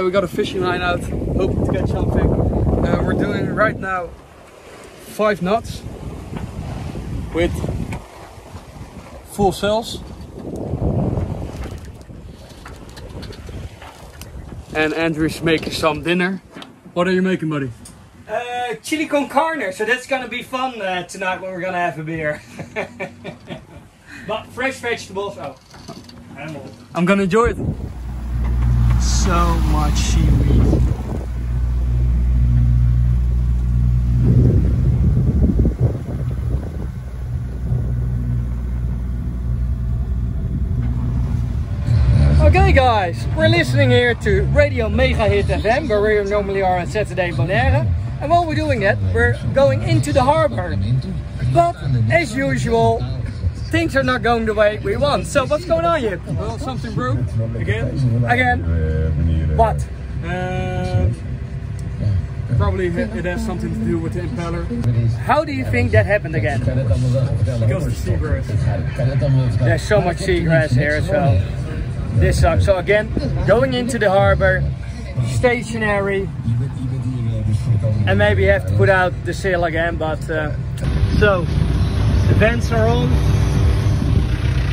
we got a fishing line out, hoping to catch something. We're doing right now 5 knots with full sails. And Andrew's making some dinner. What are you making, buddy? Chili con carne, so that's gonna be fun tonight when we're gonna have a beer. But fresh vegetables, oh. I'm gonna enjoy it. So much seaweed. Okay guys, we're listening here to Radio Mega Hit FM, where we normally are on Saturday in Bonaire. And while we're doing that, we're going into the harbor. But as usual, things are not going the way we want. So what's going on here? Well, something broke. Again? What? Probably it has something to do with the impeller. How do you think that happened again? Because of the seagrass. There's so much seagrass here, so this sucks. So again, going into the harbor, stationary, and maybe have to put out the sail again. But so the vents are on,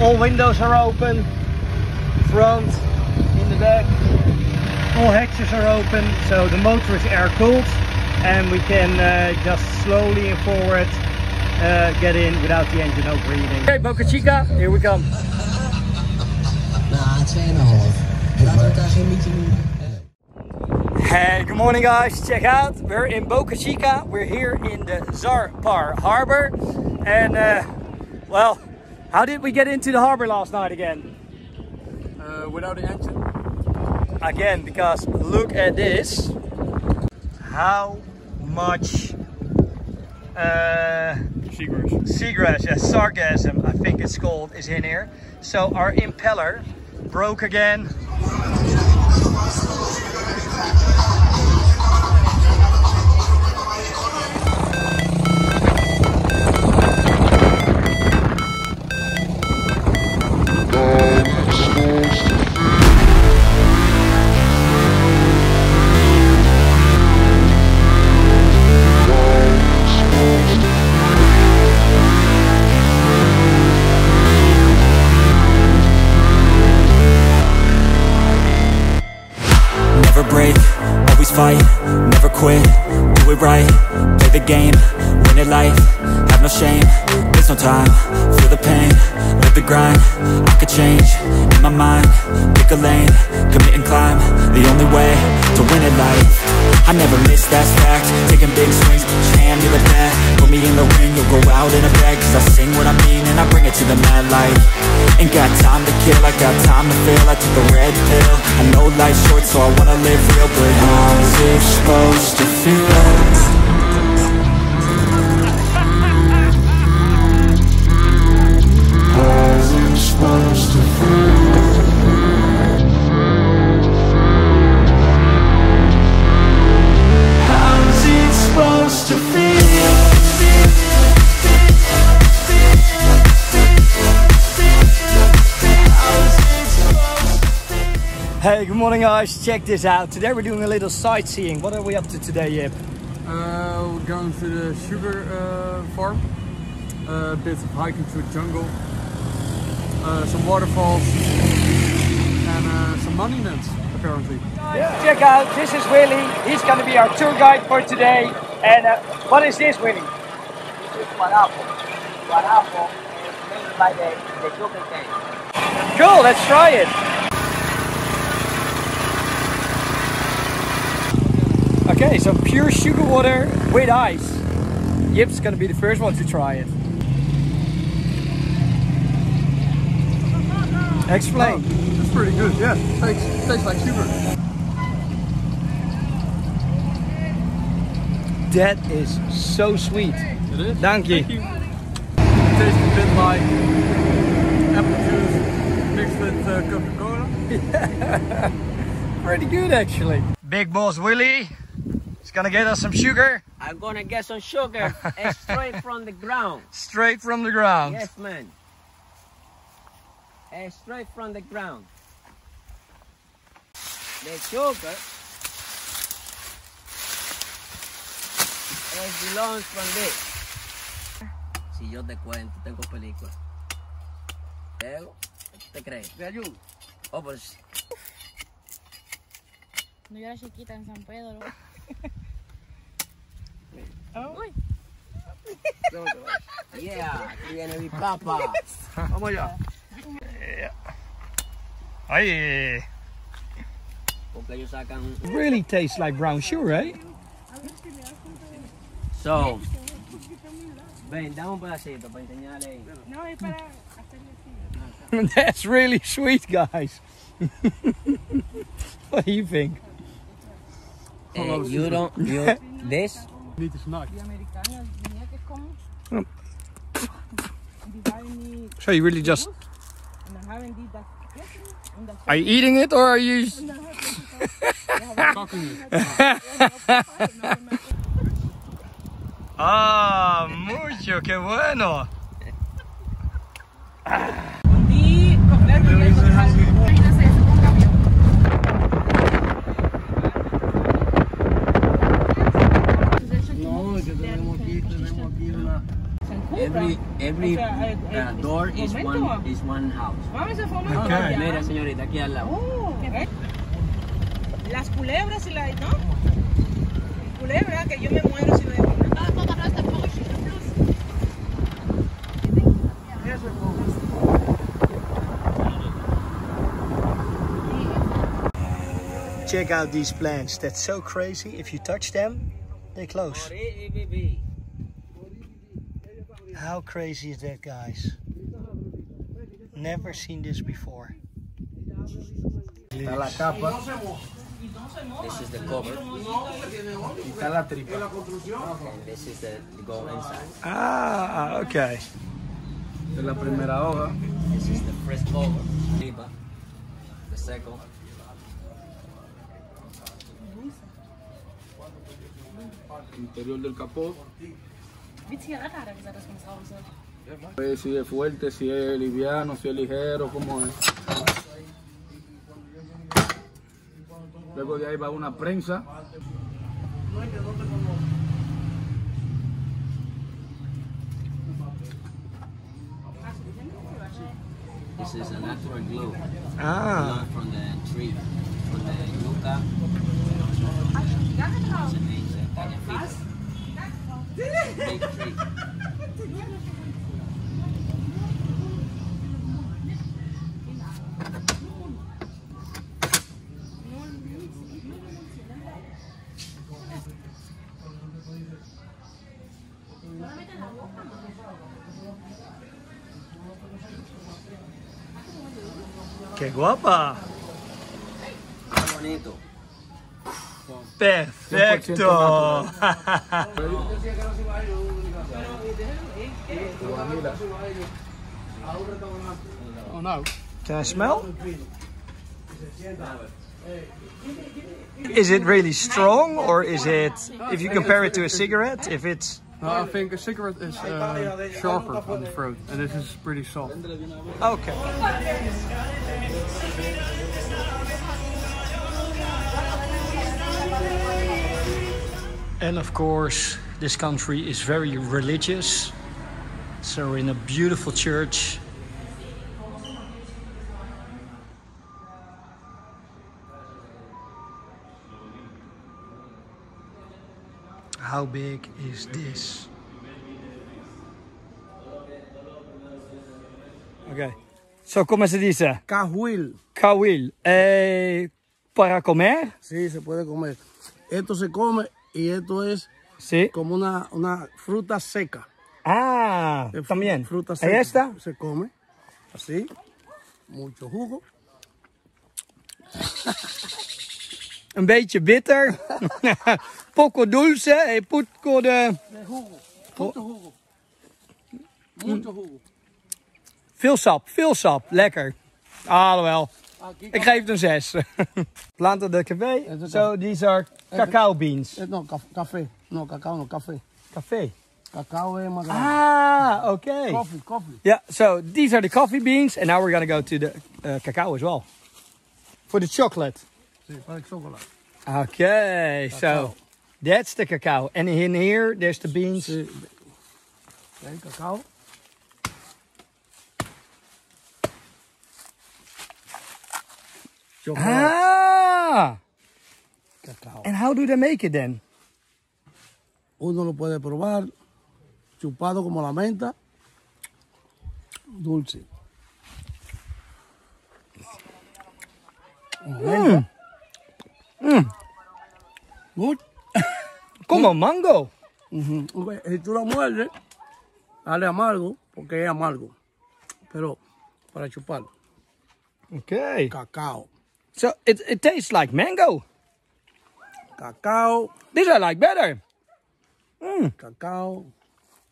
all windows are open, front, in the back, all hatches are open, so the motor is air cooled, and we can just slowly and forward get in without the engine overheating. Okay, Boca Chica, here we come. Hey, good morning guys, check out, we're in Boca Chica, we're here in the Zarpar harbor, and well, how did we get into the harbor last night again? Without the engine. Again, because look at this, how much seagrass, yeah, sargassum I think it's called, is in here. So our impeller broke again. Fight, never quit, do it right, play the game, win it life, have no shame, there's no time, feel the pain, live the grind, I could change, in my mind, pick a lane, commit and climb, the only way to win it life, I never miss, that's fact, taking big swings, hand me the bat, put me in the ring, you'll go out in a bag, cause I sing what I mean and I bring it to the mad light, ain't got time to kill, I got time to feel, I took the red pill, I know life's short so I wanna live real, but how's it supposed to feel? How's it supposed to feel? How's it supposed to feel? Hey, good morning guys, check this out. Today we're doing a little sightseeing. What are we up to today, Yip? We're going to the sugar farm, a bit of hiking through the jungle, some waterfalls, and some monuments apparently. Yeah. Check out, this is Willy. He's going to be our tour guide for today. And what is this, Willy? This is Waterfalls. Waterfalls is made by the sugar cane. Cool, let's try it. Okay, so pure sugar water with ice. Yip's gonna be the first one to try it. Explain. Oh, that's pretty good, yeah. Tastes like sugar. That is so sweet. It is? Thank you. It tastes a bit like apple juice mixed with Coca-Cola. Yeah. Pretty good actually. Big boss Willy is gonna get us some sugar. I'm gonna get some sugar straight from the ground. Straight from the ground. Yes, man. Straight from the ground. The sugar It belongs from this. Si yo te cuento, tengo película. ¿Te crees? ¿Te ayudo? Oh, pues. No, yo era chiquita en San Pedro. Oh. Yeah, aquí viene mi papá. Vamos allá. Ay. Porque ellos sacan. Really tastes like brown sugar, eh? So, ven, dame un pedacito para enseñarle ahí. No, es para hacerle así. That's really sweet, guys. What do you think? This? Niet te snack. Die Amerikanen, die nekjes komen. Die waren niet. So you really just... En dan hebben die dat eten. En dat Are you eating it or are you... Ah, mucho, qué bueno. die completo y eso imagínate eso con camión. No, que tenemos aquí una. Every door is one house. Vamos a formar Ok. allá. Mira, señorita, aquí al lado. Las culebras y la, ¿no? Culebra que yo me muero si no hay una. Check out these plants. That's so crazy. If you touch them, they close. How crazy is that, guys? Never seen this before. Está la capa. This is the cover. Y está la tripa. And this is the go inside. Ah, okay. Esta es la primera hoja. This is the fresh cover. Tripa. The second. Interior del capó. Wie Zigarette hat er gesagt, dass man es rauchen soll. Pues, si es fuerte, si es liviano, si es ligero, cómo es. Luego de ahí va una prensa. This is a natural glue. Ah, From the tree. From the yucca. It's amazing. Big tree. qué guapa. Qué bonito. Perfecto. Oh, no. Can I smell? Is it really strong, or is it, if you compare it to a cigarette, if it's... No, I think a cigarette is sharper on the throat, and this is pretty soft. Okay. And of course, this country is very religious. So we're in a beautiful church. How big is this? Okay. So, ¿cómo se dice? Cajuil. Cahuil. ¿Para comer? Sí, se puede comer. Esto se come y esto es Sí. como una fruta seca. Ah, Es también. Fruta ¿Y seca. esta? Se come así. Mucho jugo. Een beetje bitter. Poco dulce e poco de... De jugo. Mucho jugo. Mucho jugo. Veel sap. Lekker. Alhoewel. Aquí Ik geef het een 6. Planten de café. Het is So these are cacao beans. No, café. No, cacao no, café. Café. Cacao es más grande. Ah, okay. Coffee. Yeah, so these are the coffee beans. And now we're going to go to the cacao as well. For the chocolate. Sí, para el chocolate. Okay, so That's the cacao. And in here, there's the beans. Sí. El cacao. Chocolate. Ah! Cacao. And how do they make it then? Uno lo puede probar chupado como la menta, dulce. Good. Como mango. Okay, si tú lo muerdes, dale amargo, porque es amargo. Pero para chupar, Okay. cacao. So it tastes like mango. Cacao, This I like better. cacao.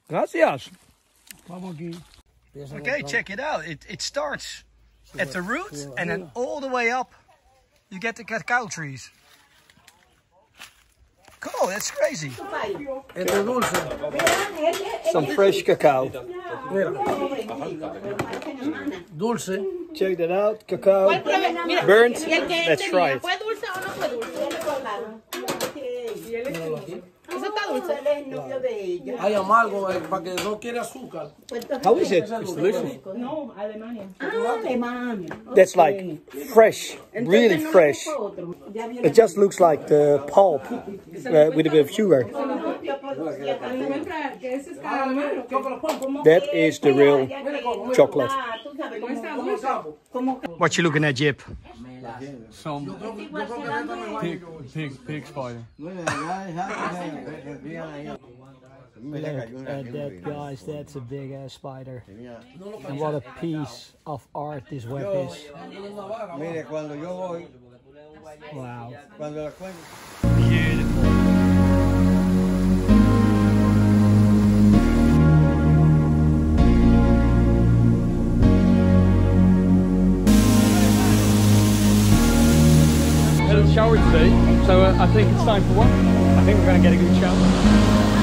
Gracias. Vamos aquí. Okay, check it out. It starts at the root and then all the way up you get the cacao trees. Cool, that's crazy. Este es dulce. Some fresh cacao. Mira. Dulce. Check that out. Cacao. Burnt. Let's try it. ¿Fue dulce o no fue dulce? Eso está dulce. Hay amargo para que no quiera azúcar. How is it? It's delicious. No, Alemania. Alemania. That's like fresh, really fresh. It just looks like the pulp with a bit of sugar. That is the real chocolate. What you looking at, Jip? Some pig spider. Look at that, guys. That's a big ass spider. And what a piece of art this web is. Mire, cuando yo voy, Wow. cuando la cuento. Beautiful. Had a shower today, so I think it's time for one. I think we're going to get a good shower.